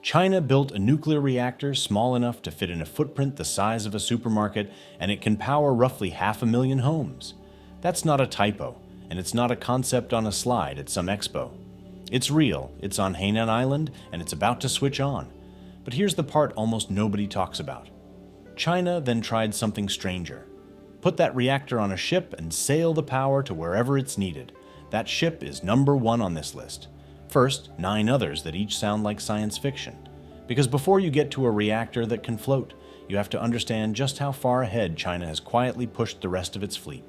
China built a nuclear reactor small enough to fit in a footprint the size of a supermarket, and it can power roughly 500,000 homes. That's not a typo, and it's not a concept on a slide at some expo. It's real, it's on Hainan Island, and it's about to switch on. But here's the part almost nobody talks about. China then tried something stranger. Put that reactor on a ship and sail the power to wherever it's needed. That ship is #1 on this list. First, 9 others that each sound like science fiction. Because before you get to a reactor that can float, you have to understand just how far ahead China has quietly pushed the rest of its fleet.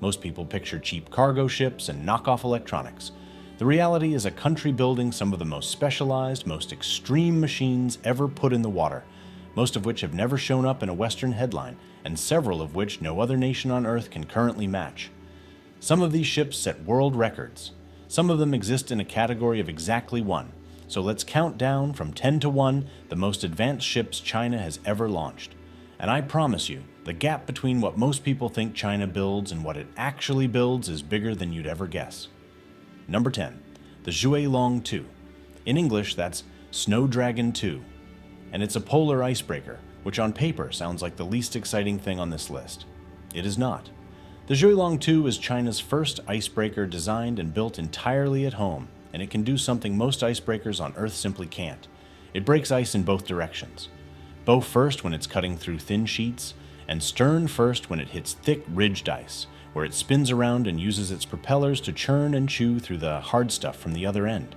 Most people picture cheap cargo ships and knockoff electronics. The reality is a country building some of the most specialized, most extreme machines ever put in the water, most of which have never shown up in a Western headline, and several of which no other nation on Earth can currently match. Some of these ships set world records. Some of them exist in a category of exactly 1. So let's count down from 10 to 1 the most advanced ships China has ever launched. And I promise you, the gap between what most people think China builds and what it actually builds is bigger than you'd ever guess. Number 10, the Xue Long 2. In English, that's Snow Dragon 2. And it's a polar icebreaker, which on paper sounds like the least exciting thing on this list. It is not. The Xue Long 2 is China's first icebreaker designed and built entirely at home, and it can do something most icebreakers on Earth simply can't. It breaks ice in both directions. Bow first when it's cutting through thin sheets, and stern first when it hits thick ridged ice, where it spins around and uses its propellers to churn and chew through the hard stuff from the other end.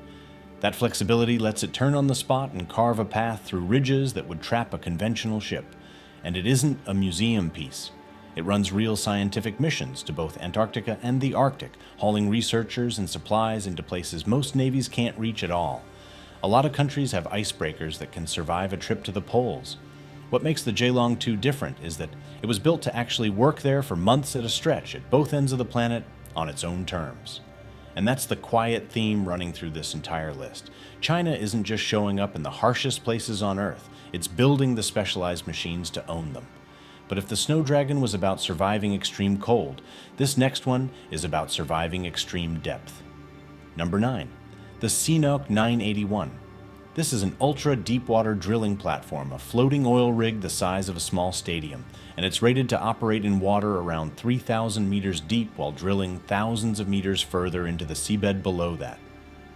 That flexibility lets it turn on the spot and carve a path through ridges that would trap a conventional ship. And it isn't a museum piece. It runs real scientific missions to both Antarctica and the Arctic, hauling researchers and supplies into places most navies can't reach at all. A lot of countries have icebreakers that can survive a trip to the poles. What makes the Xue Long 2 different is that it was built to actually work there for months at a stretch at both ends of the planet on its own terms. And that's the quiet theme running through this entire list. China isn't just showing up in the harshest places on Earth, it's building the specialized machines to own them. But if the Snow Dragon was about surviving extreme cold, this next one is about surviving extreme depth. Number 9, the CNOOC 981. This is an ultra-deepwater drilling platform, a floating oil rig the size of a small stadium, and it's rated to operate in water around 3,000 meters deep while drilling thousands of meters further into the seabed below that.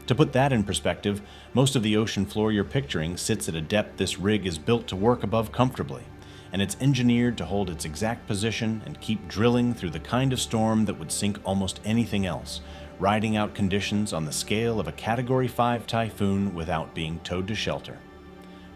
To put that in perspective, most of the ocean floor you're picturing sits at a depth this rig is built to work above comfortably, and it's engineered to hold its exact position and keep drilling through the kind of storm that would sink almost anything else, riding out conditions on the scale of a Category 5 typhoon without being towed to shelter.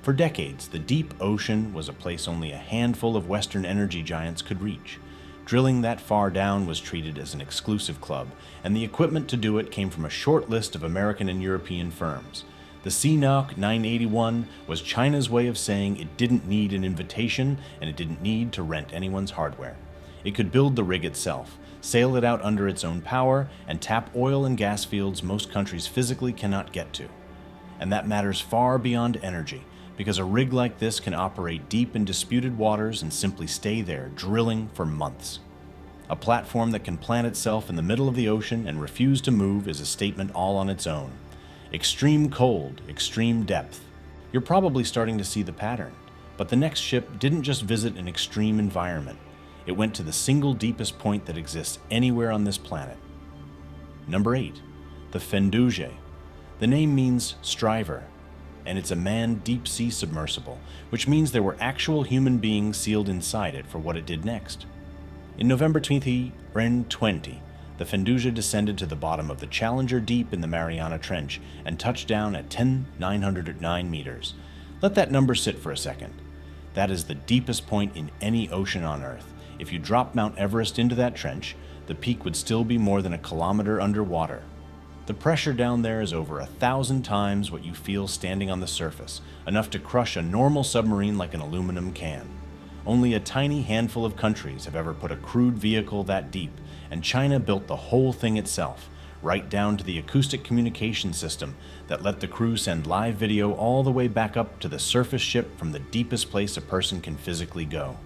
For decades, the deep ocean was a place only a handful of Western energy giants could reach. Drilling that far down was treated as an exclusive club, and the equipment to do it came from a short list of American and European firms. The CNOOC 981 was China's way of saying it didn't need an invitation and it didn't need to rent anyone's hardware. It could build the rig itself, sail it out under its own power, and tap oil and gas fields most countries physically cannot get to. And that matters far beyond energy, because a rig like this can operate deep in disputed waters and simply stay there, drilling for months. A platform that can plant itself in the middle of the ocean and refuse to move is a statement all on its own. Extreme cold, extreme depth. You're probably starting to see the pattern, but the next ship didn't just visit an extreme environment. It went to the single deepest point that exists anywhere on this planet. Number 8, the Fendouzhe. The name means striver, and it's a manned deep-sea submersible, which means there were actual human beings sealed inside it for what it did next. In November 2020, the Fendouzhe descended to the bottom of the Challenger Deep in the Mariana Trench and touched down at 10,909 meters. Let that number sit for a second. That is the deepest point in any ocean on Earth. If you drop Mount Everest into that trench, the peak would still be more than a kilometer underwater. The pressure down there is over 1,000 times what you feel standing on the surface, enough to crush a normal submarine like an aluminum can. Only a tiny handful of countries have ever put a crewed vehicle that deep, and China built the whole thing itself, right down to the acoustic communication system that let the crew send live video all the way back up to the surface ship from the deepest place a person can physically go.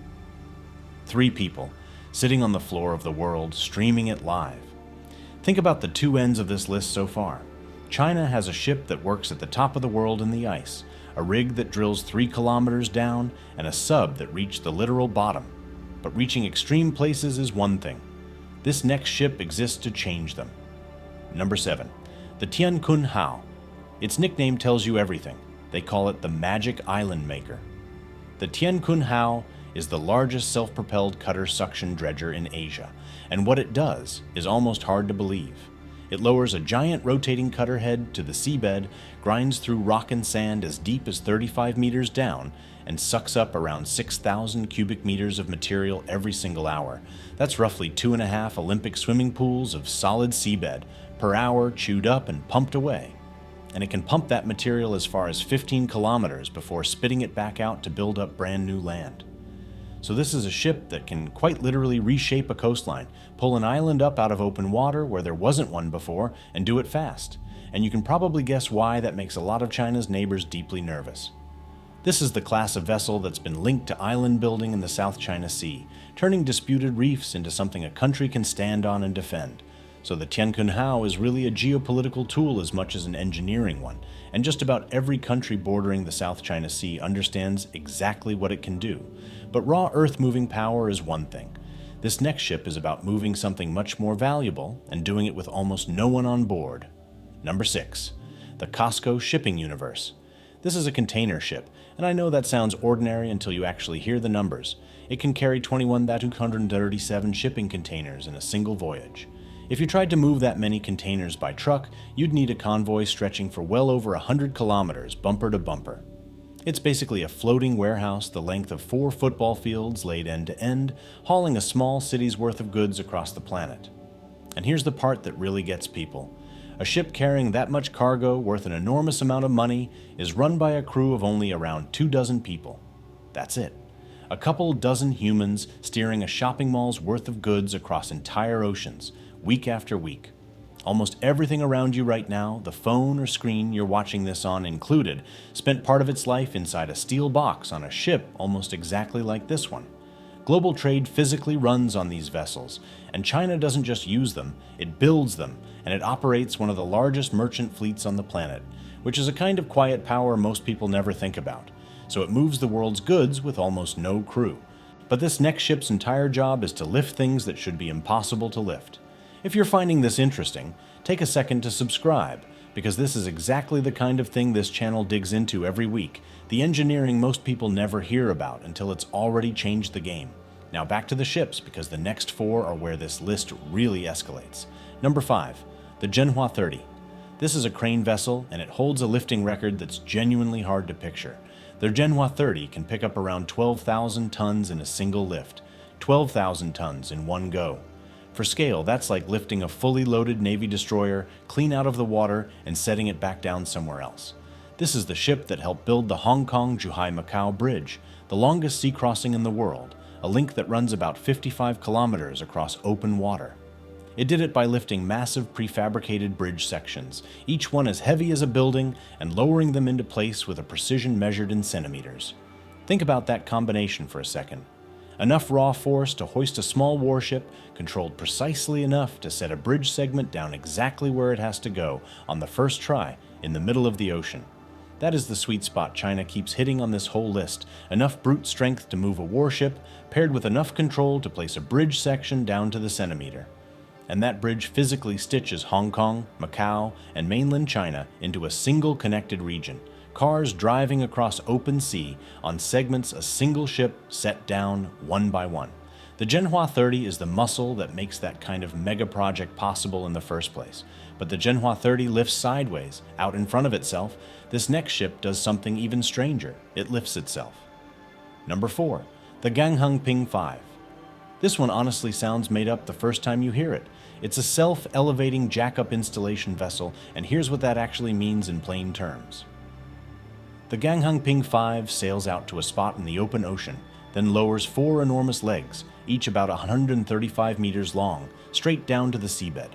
3 people, sitting on the floor of the world, streaming it live. Think about the 2 ends of this list so far. China has a ship that works at the top of the world in the ice, a rig that drills 3 kilometers down, and a sub that reached the literal bottom. But reaching extreme places is one thing. This next ship exists to change them. Number 7. The Tian Kun Hao. Its nickname tells you everything. They call it the Magic Island Maker. The Tian Kun Hao is the largest self-propelled cutter suction dredger in Asia, and what it does is almost hard to believe. It lowers a giant rotating cutter head to the seabed, grinds through rock and sand as deep as 35 meters down, and sucks up around 6,000 cubic meters of material every single hour. That's roughly 2.5 Olympic swimming pools of solid seabed per hour, chewed up and pumped away. And it can pump that material as far as 15 kilometers before spitting it back out to build up brand new land. So this is a ship that can quite literally reshape a coastline, pull an island up out of open water where there wasn't one before, and do it fast. And you can probably guess why that makes a lot of China's neighbors deeply nervous. This is the class of vessel that's been linked to island building in the South China Sea, turning disputed reefs into something a country can stand on and defend. So the Tian Kun Hao is really a geopolitical tool as much as an engineering one, and just about every country bordering the South China Sea understands exactly what it can do. But raw earth-moving power is one thing. This next ship is about moving something much more valuable and doing it with almost no one on board. Number 6. The COSCO Shipping Universe. This is a container ship, and I know that sounds ordinary until you actually hear the numbers. It can carry 21,237 shipping containers in a single voyage. If you tried to move that many containers by truck, you'd need a convoy stretching for well over 100 kilometers bumper to bumper. It's basically a floating warehouse the length of 4 football fields laid end to end, hauling a small city's worth of goods across the planet. And here's the part that really gets people. A ship carrying that much cargo worth an enormous amount of money is run by a crew of only around 24 people. That's it. A couple dozen humans steering a shopping mall's worth of goods across entire oceans, week after week. Almost everything around you right now, the phone or screen you're watching this on included, spent part of its life inside a steel box on a ship almost exactly like this one. Global trade physically runs on these vessels, and China doesn't just use them, it builds them, and it operates one of the largest merchant fleets on the planet, which is a kind of quiet power most people never think about. So it moves the world's goods with almost no crew. But this next ship's entire job is to lift things that should be impossible to lift. If you're finding this interesting, take a second to subscribe, because this is exactly the kind of thing this channel digs into every week, the engineering most people never hear about until it's already changed the game. Now back to the ships, because the next 4 are where this list really escalates. Number 5, the Zhen Hua 30. This is a crane vessel, and it holds a lifting record that's genuinely hard to picture. Their Zhen Hua 30 can pick up around 12,000 tons in a single lift, 12,000 tons in one go. For scale, that's like lifting a fully loaded Navy destroyer clean out of the water and setting it back down somewhere else. This is the ship that helped build the Hong Kong-Zhu Hai Macau Bridge, the longest sea crossing in the world, a link that runs about 55 kilometers across open water. It did it by lifting massive prefabricated bridge sections, each one as heavy as a building, and lowering them into place with a precision measured in centimeters. Think about that combination for a second. Enough raw force to hoist a small warship, controlled precisely enough to set a bridge segment down exactly where it has to go on the first try in the middle of the ocean. That is the sweet spot China keeps hitting on this whole list. Enough brute strength to move a warship, paired with enough control to place a bridge section down to the centimeter. And that bridge physically stitches Hong Kong, Macau, and mainland China into a single connected region. Cars driving across open sea on segments a single ship set down one by one. The Zhen Hua 30 is the muscle that makes that kind of mega project possible in the first place. But the Zhen Hua 30 lifts sideways, out in front of itself. This next ship does something even stranger. It lifts itself. Number 4, the Ganghangping 5. This one honestly sounds made up the first time you hear it. It's a self-elevating jack-up installation vessel, and here's what that actually means in plain terms. The Ganghangping 5 sails out to a spot in the open ocean, then lowers 4 enormous legs, each about 135 meters long, straight down to the seabed.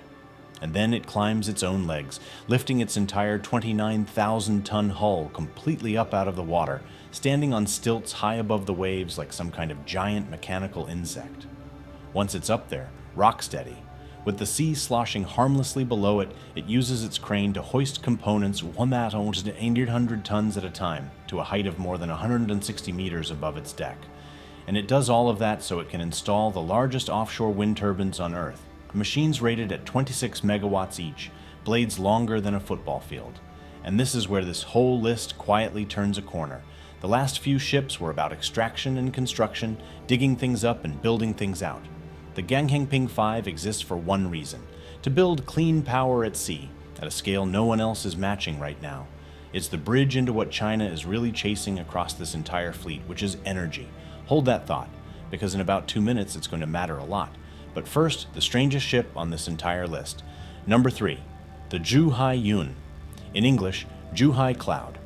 And then it climbs its own legs, lifting its entire 29,000-ton hull completely up out of the water, standing on stilts high above the waves like some kind of giant mechanical insect. Once it's up there, rock steady, With the sea sloshing harmlessly below it, it uses its crane to hoist components 1,800 tons at a time to a height of more than 160 meters above its deck. And it does all of that so it can install the largest offshore wind turbines on Earth, machines rated at 26 megawatts each, blades longer than a football field. And this is where this whole list quietly turns a corner. The last few ships were about extraction and construction, digging things up and building things out. The Ganghangping 5 exists for one reason: to build clean power at sea, at a scale no one else is matching right now. It's the bridge into what China is really chasing across this entire fleet, which is energy. Hold that thought, because in about 2 minutes it's going to matter a lot. But first, the strangest ship on this entire list. Number 3, the Zhu Hai Yun. In English, Zhu Hai Cloud.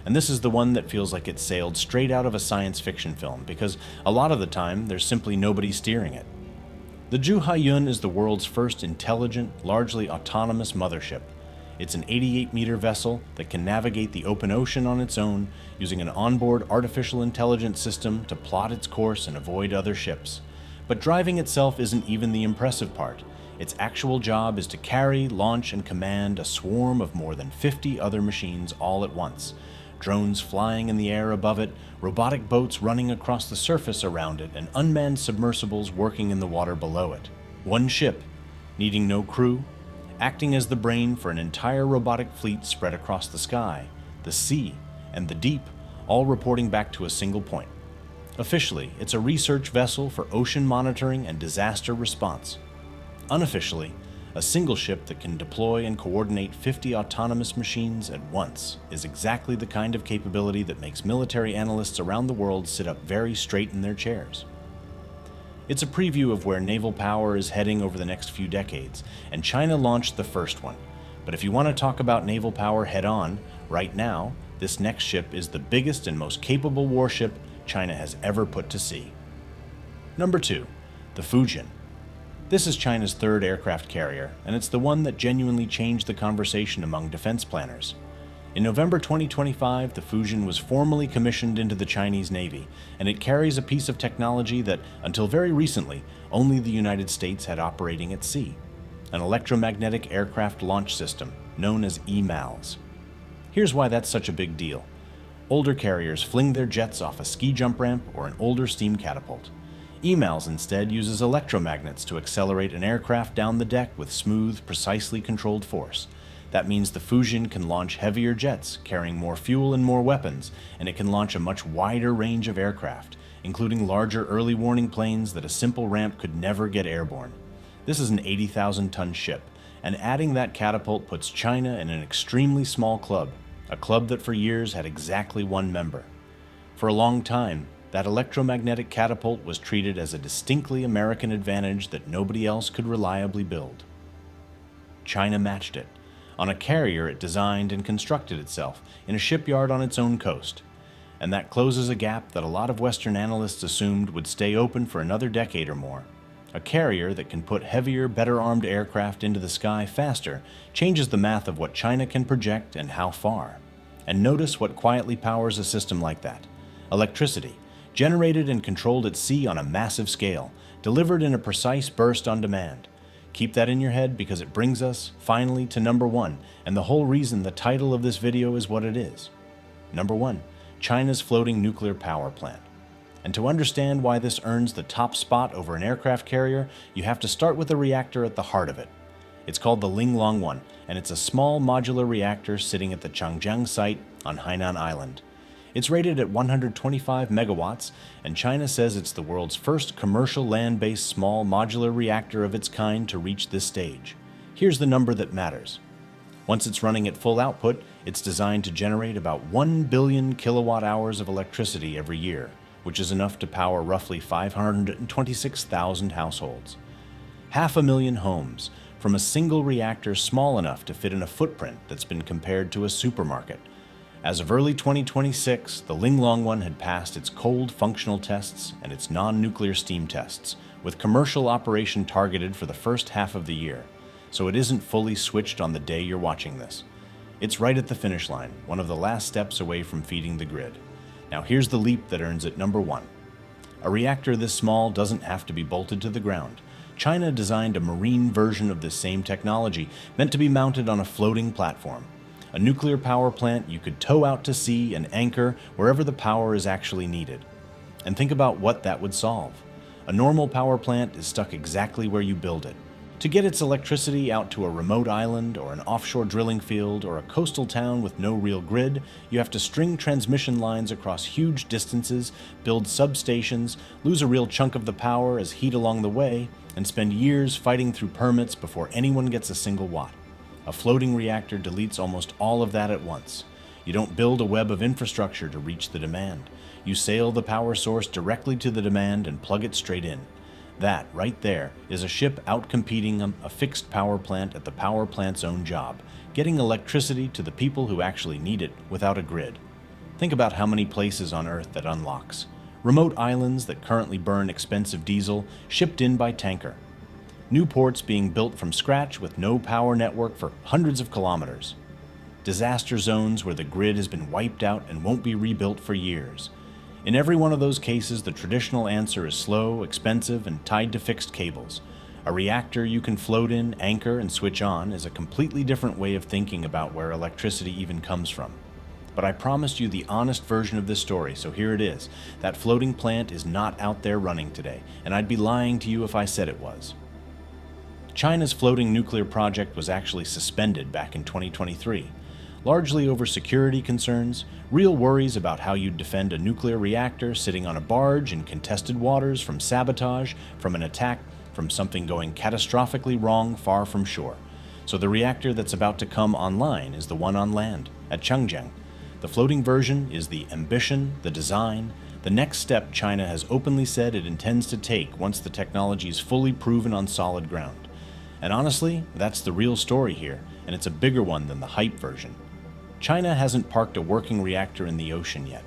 And this is the one that feels like it sailed straight out of a science fiction film, because a lot of the time there's simply nobody steering it. The Zhu Hai Yun is the world's first intelligent, largely autonomous mothership. It's an 88-meter vessel that can navigate the open ocean on its own, using an onboard artificial intelligence system to plot its course and avoid other ships. But driving itself isn't even the impressive part. Its actual job is to carry, launch, and command a swarm of more than 50 other machines all at once. Drones flying in the air above it, robotic boats running across the surface around it, and unmanned submersibles working in the water below it. One ship, needing no crew, acting as the brain for an entire robotic fleet spread across the sky, the sea, and the deep, all reporting back to a single point. Officially, it's a research vessel for ocean monitoring and disaster response. Unofficially, a single ship that can deploy and coordinate 50 autonomous machines at once is exactly the kind of capability that makes military analysts around the world sit up very straight in their chairs. It's a preview of where naval power is heading over the next few decades, and China launched the first one. But if you want to talk about naval power head-on, right now, this next ship is the biggest and most capable warship China has ever put to sea. Number 2, the Fujian. This is China's third aircraft carrier, and it's the one that genuinely changed the conversation among defense planners. In November 2025, the Fujian was formally commissioned into the Chinese Navy, and it carries a piece of technology that, until very recently, only the United States had operating at sea: an electromagnetic aircraft launch system, known as EMALS. Here's why that's such a big deal. Older carriers fling their jets off a ski jump ramp or an older steam catapult. EMALS instead uses electromagnets to accelerate an aircraft down the deck with smooth, precisely controlled force. That means the Fujian can launch heavier jets, carrying more fuel and more weapons, and it can launch a much wider range of aircraft, including larger early warning planes that a simple ramp could never get airborne. This is an 80,000-ton ship, and adding that catapult puts China in an extremely small club, a club that for years had exactly one member. For a long time, that electromagnetic catapult was treated as a distinctly American advantage that nobody else could reliably build. China matched it, on a carrier it designed and constructed itself, in a shipyard on its own coast. And that closes a gap that a lot of Western analysts assumed would stay open for another decade or more. A carrier that can put heavier, better-armed aircraft into the sky faster changes the math of what China can project and how far. And notice what quietly powers a system like that: electricity, generated and controlled at sea on a massive scale, delivered in a precise burst on demand. Keep that in your head, because it brings us, finally, to number 1, and the whole reason the title of this video is what it is. Number 1, China's floating nuclear power plant. And to understand why this earns the top spot over an aircraft carrier, you have to start with the reactor at the heart of it. It's called the Linglong 1, and it's a small modular reactor sitting at the Changjiang site on Hainan Island. It's rated at 125 megawatts, and China says it's the world's first commercial land-based small modular reactor of its kind to reach this stage. Here's the number that matters. Once it's running at full output, it's designed to generate about 1 billion kilowatt hours of electricity every year, which is enough to power roughly 526,000 households. 500,000 homes, from a single reactor small enough to fit in a footprint that's been compared to a supermarket. As of early 2026, the Linglong 1 had passed its cold functional tests and its non-nuclear steam tests, with commercial operation targeted for the first half of the year, so it isn't fully switched on the day you're watching this. It's right at the finish line, one of the last steps away from feeding the grid. Now here's the leap that earns it number 1. A reactor this small doesn't have to be bolted to the ground. China designed a marine version of this same technology, meant to be mounted on a floating platform. A nuclear power plant you could tow out to sea and anchor wherever the power is actually needed. And think about what that would solve. A normal power plant is stuck exactly where you build it. To get its electricity out to a remote island or an offshore drilling field or a coastal town with no real grid, you have to string transmission lines across huge distances, build substations, lose a real chunk of the power as heat along the way, and spend years fighting through permits before anyone gets a single watt. A floating reactor deletes almost all of that at once. You don't build a web of infrastructure to reach the demand. You sail the power source directly to the demand and plug it straight in. That, right there, is a ship outcompeting a fixed power plant at the power plant's own job, getting electricity to the people who actually need it without a grid. Think about how many places on Earth that unlocks. Remote islands that currently burn expensive diesel, shipped in by tanker. New ports being built from scratch with no power network for hundreds of kilometers. Disaster zones where the grid has been wiped out and won't be rebuilt for years. In every one of those cases, the traditional answer is slow, expensive, and tied to fixed cables. A reactor you can float in, anchor, and switch on is a completely different way of thinking about where electricity even comes from. But I promised you the honest version of this story, so here it is. That floating plant is not out there running today, and I'd be lying to you if I said it was. China's floating nuclear project was actually suspended back in 2023. Largely over security concerns, real worries about how you'd defend a nuclear reactor sitting on a barge in contested waters from sabotage, from an attack, from something going catastrophically wrong far from shore. So the reactor that's about to come online is the one on land, at Changjiang. The floating version is the ambition, the design, the next step China has openly said it intends to take once the technology is fully proven on solid ground. And honestly, that's the real story here, and it's a bigger one than the hype version. China hasn't parked a working reactor in the ocean yet.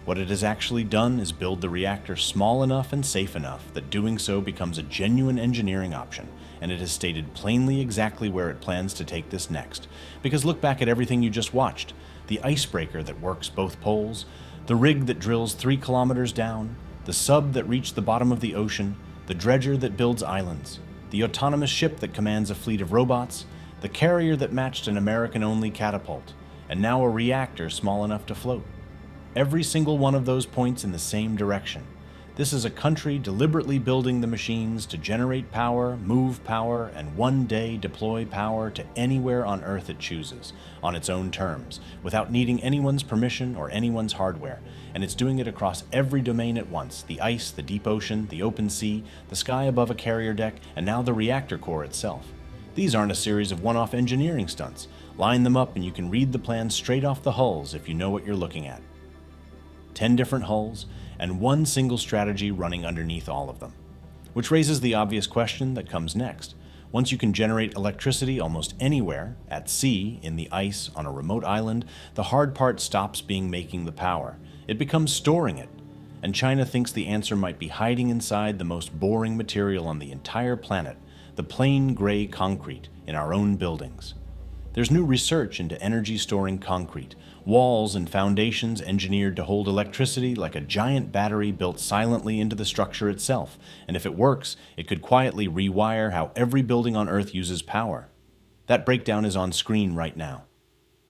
What it has actually done is build the reactor small enough and safe enough that doing so becomes a genuine engineering option, and it has stated plainly exactly where it plans to take this next. Because look back at everything you just watched. The icebreaker that works both poles, the rig that drills 3 kilometers down, the sub that reached the bottom of the ocean, the dredger that builds islands, the autonomous ship that commands a fleet of robots, the carrier that matched an American-only catapult, and now a reactor small enough to float. Every single one of those points in the same direction. This is a country deliberately building the machines to generate power, move power, and one day deploy power to anywhere on Earth it chooses, on its own terms, without needing anyone's permission or anyone's hardware. And it's doing it across every domain at once: the ice, the deep ocean, the open sea, the sky above a carrier deck, and now the reactor core itself. These aren't a series of one-off engineering stunts. Line them up and you can read the plans straight off the hulls if you know what you're looking at. 10 different hulls, and one single strategy running underneath all of them. Which raises the obvious question that comes next. Once you can generate electricity almost anywhere, at sea, in the ice, on a remote island, the hard part stops being making the power. It becomes storing it. And China thinks the answer might be hiding inside the most boring material on the entire planet, the plain gray concrete in our own buildings. There's new research into energy-storing concrete, walls and foundations engineered to hold electricity like a giant battery built silently into the structure itself, and if it works, it could quietly rewire how every building on Earth uses power. That breakdown is on screen right now.